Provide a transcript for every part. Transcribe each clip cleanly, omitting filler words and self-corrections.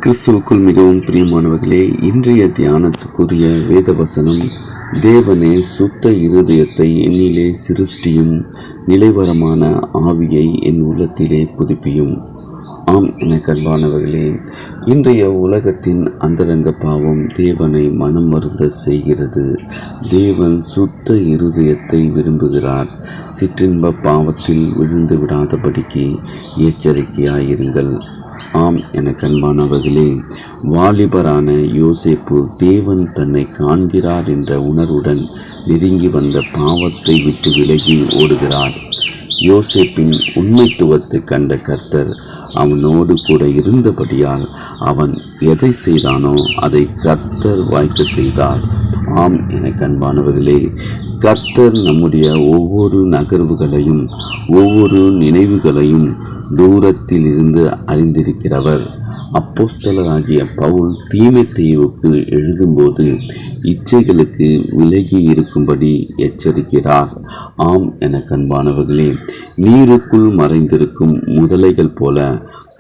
கிறிஸ்துவுக்குள் மிகவும் பிரியமானவர்களே, இன்றைய தியானத்துக்குரிய வேத வசனம், தேவனே சுத்த இருதயத்தை என்னிலே சிருஷ்டியும், நிலைவரமான ஆவியை என் உள்ளத்திலே புதுப்பியும். ஆம் என கண்பானவர்களே, இன்றைய உலகத்தின் அந்தரங்க பாவம் தேவனை மனம் வருந்த செய்கிறது. தேவன் சுத்த இருதயத்தை விரும்புகிறார். சிற்றின்ப பாவத்தில் விழுந்து விடாதபடிக்கு எச்சரிக்கையாயிருங்கள். ஆம் என கண்பானவர்களே, வாலிபரான யோசேப்பு தேவன் தன்னை காண்கிறார் என்ற உணர்வுடன் நெருங்கி வந்த பாவத்தை விட்டு விலகி ஓடுகிறார். யோசேப்பின் உண்மைத்துவத்தை கண்ட கர்த்தர் அவனோடு கூட இருந்தபடியால் அவன் எதை செய்தானோ அதை கர்த்தர் வாய்க்க செய்தார். ஆம் என கண்பானவர்களே, கர்த்தர் நம்முடைய ஒவ்வொரு நகர்வுகளையும் ஒவ்வொரு நினைவுகளையும் தூரத்தில் இருந்து அறிந்திருக்கிறவர். அப்போஸ்தலராகிய பவுல் தீமோத்தேயுவுக்கு எழுதும்போது இச்சைகளுக்கு விலகி இருக்கும்படி எச்சரிக்கிறார். ஆம் என கண்பானவர்களே, நீருக்குள் மறைந்திருக்கும் முதலைகள் போல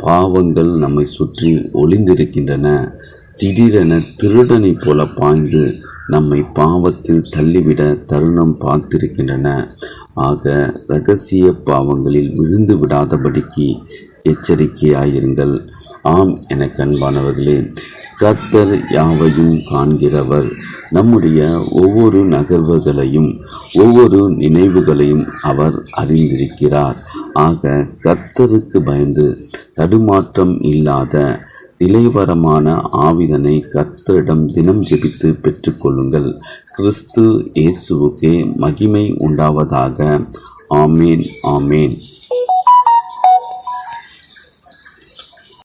பாவங்கள் நம்மை சுற்றி ஒளிந்திருக்கின்றன. திடீரென திருடனை போல பாய்ந்து நம்மை பாவத்தில் தள்ளிவிட தருணம் பார்த்திருக்கின்றன. ஆக இரகசிய பாவங்களில் விழுந்து விடாதபடிக்கு எச்சரிக்கையாயிருங்கள். ஆம் என கண்பானவர்களே, கர்த்தர் யாவையும் காண்கிறவர். நம்முடைய ஒவ்வொரு நகர்வுகளையும் ஒவ்வொரு நினைவுகளையும் அவர் அறிந்திருக்கிறார். ஆக கர்த்தருக்கு பயந்து தடுமாற்றம் இல்லாத நிலைவரமான ஆவிதனை கர்த்தரிடம் தினம் ஜெபித்து பெற்றுக்கொள்ளுங்கள். கிறிஸ்து இயேசுவுக்கே மகிமை உண்டாவதாக. ஆமேன், ஆமேன்.